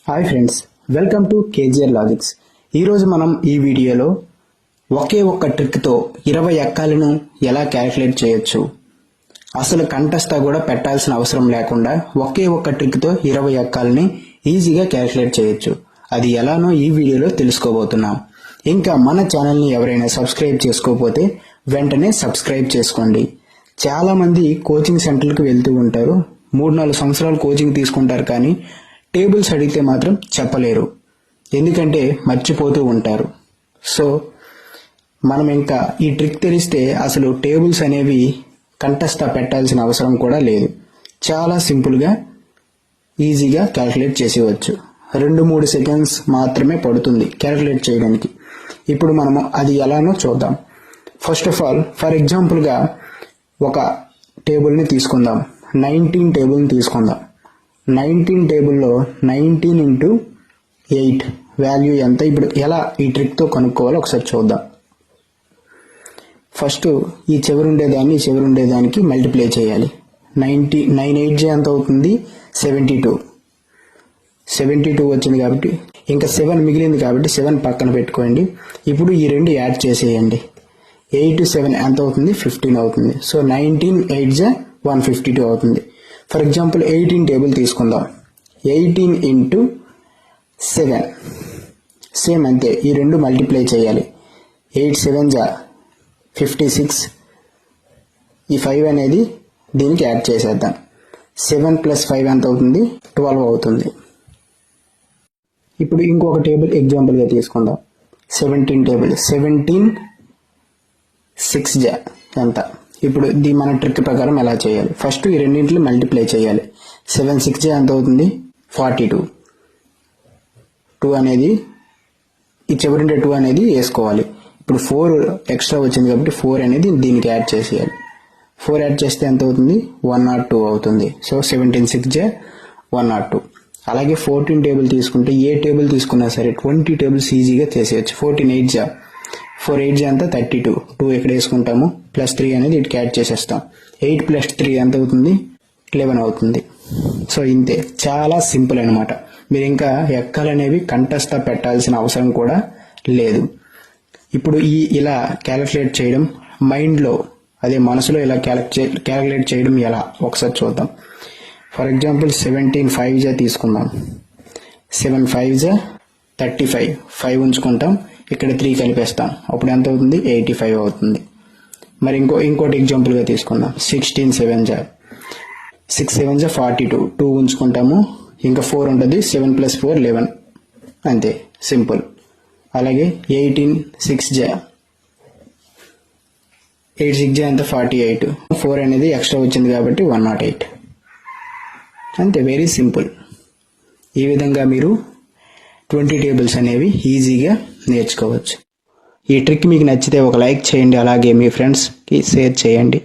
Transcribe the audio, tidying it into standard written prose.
Hi friends, welcome to KGR logics. ఈరోజు మనం ఈ వీడియోలో ఒకే ఒక్క ట్రిక్తో 20 ఎక్కాలను ఎలా క్యాలిక్యులేట్ చేయొచ్చు, అసలు కంటెస్టా కూడా పెట్టాల్సిన అవసరం లేకుండా ఒకే ఒక్క ట్రిక్తో 20 ఎక్కాలని ఈజీగా క్యాలిక్యులేట్ చేయొచ్చు. అది ఎలానో ఈ వీడియోలో తెలుసుకోబోతున్నాం. ఇంకా మన ఛానల్ని ఎవరైనా సబ్స్క్రైబ్ చేసుకోకపోతే వెంటనే సబ్స్క్రైబ్ చేసుకోండి. చాలామంది కోచింగ్ సెంటర్లకు వెళ్తూ ఉంటారు, 3-4 సంవత్సరాలు కోచింగ్ తీసుకుంటారు, కానీ టేబుల్స్ అడిగితే మాత్రం చెప్పలేరు, ఎందుకంటే మర్చిపోతూ ఉంటారు. సో మనం ఇంకా ఈ ట్రిక్ తెలిస్తే అసలు టేబుల్స్ అనేవి కంటెస్టా పెట్టాల్సిన అవసరం కూడా లేదు. చాలా సింపుల్గా ఈజీగా క్యాలిక్యులేట్ చేసేవచ్చు. 2-3 సెకండ్స్ మాత్రమే పడుతుంది క్యాలిక్యులేట్ చేయడానికి. ఇప్పుడు మనము అది ఎలానో చూద్దాం. ఫస్ట్ ఆఫ్ ఆల్, ఫర్ ఎగ్జాంపుల్గా ఒక టేబుల్ని తీసుకుందాం, 19 టేబుల్ని తీసుకుందాం. 19 టేబుల్లో 19 ఇంటూ 8 వాల్యూ ఎంత? ఇప్పుడు ఎలా ఈ ట్రిక్తో కనుక్కోవాలో ఒకసారి చూద్దాం. ఫస్ట్ ఈ చివరుండేదాన్ని ఈ చివరుండేదానికి మల్టిప్లై చేయాలి. 9 8 ఎంత అవుతుంది? 72. 72 వచ్చింది కాబట్టి ఇంకా 7 మిగిలింది కాబట్టి 7 పక్కన పెట్టుకోండి. ఇప్పుడు ఈ రెండు యాడ్ చేసేయండి. 8 7 ఎంత అవుతుంది? 15 అవుతుంది. సో 19 8 152 అవుతుంది. ఫర్ ఎగ్జాంపుల్ 18 టేబుల్ తీసుకుందాం. 18 ఇంటూ 7 సేమ్ అంతే, ఈ రెండు మల్టిప్లై చేయాలి. 8 7 56. ఈ 5 అనేది దీనికి యాడ్ చేసేద్దాం. 7 + 5 ఎంత అవుతుంది? 12 అవుతుంది. ఇప్పుడు ఇంకొక టేబుల్ ఎగ్జాంపుల్గా తీసుకుందాం. 17 టేబుల్. 17 6 ఎంత? ఇప్పుడు మన ట్రిక్ ప్రకారం ఎలా చేయాలి? ఫస్ట్ ఈ రెండింటిని మల్టిప్లై చేయాలి. 7 6 ఎంత అవుతుంది? 42. 2 అనేది ఈ చివరిండే 2 అనేది వేసుకోవాలి. ఇప్పుడు 4 ఎక్స్ట్రా వచ్చింది కాబట్టి 4 అనేది దీనికి యాడ్ చేసేయాలి. 4 యాడ్ చేస్తే ఎంత అవుతుంది? 102 అవుతుంది. సో 17 6 102. అలాగే 14 టేబుల్ తీసుకుంటే ఏ టేబుల్ తీసుకున్నా సరే 20 టేబుల్స్ ఈజీగా చేసేయచ్చు. 14 8 4 8 ఎంత? 32. 2 ఎక్కడ వేసుకుంటాము, +3 అనేది ఇటుకి యాడ్ చేసేస్తాం. 8 + 3 ఎంత అవుతుంది? 11 అవుతుంది. సో ఇంతే, చాలా సింపుల్ అనమాట. మీరు ఇంకా ఎక్కాలనేవి కంటెస్టా పెట్టాల్సిన అవసరం కూడా లేదు. ఇప్పుడు ఇలా క్యాలిక్యులేట్ చేయడం మైండ్లో, అదే మనసులో ఇలా క్యాలిక్యులేట్ చేయడం ఎలా ఒకసారి చూద్దాం. ఫర్ ఎగ్జాంపుల్ 17 5 తీసుకుందాం. 7 5 35. 5 ఉంచుకుంటాం, ఇక్కడ 3 కలిపేస్తాం, అప్పుడు ఎంత అవుతుంది? 85 అవుతుంది. మరి ఇంకోటి ఎగ్జాంపుల్గా తీసుకుందాం. 16 7 6 7 42. 2 ఉంచుకుంటాము, ఇంకా 4 ఉంటుంది. 7 + 4 11. అంతే, సింపుల్. అలాగే 18 6 8 6 ఎంత? 48. 4 అనేది ఎక్స్ట్రా వచ్చింది కాబట్టి 108. అంతే, వెరీ సింపుల్. ఈ విధంగా మీరు 20 టేబుల్స్ అనేవి ఈజీగా నేర్చుకోవచ్చు. ఈ ట్రిక్ మీకు నచ్చితే ఒక లైక్ చేయండి, అలాగే మీ ఫ్రెండ్స్కి షేర్ చేయండి.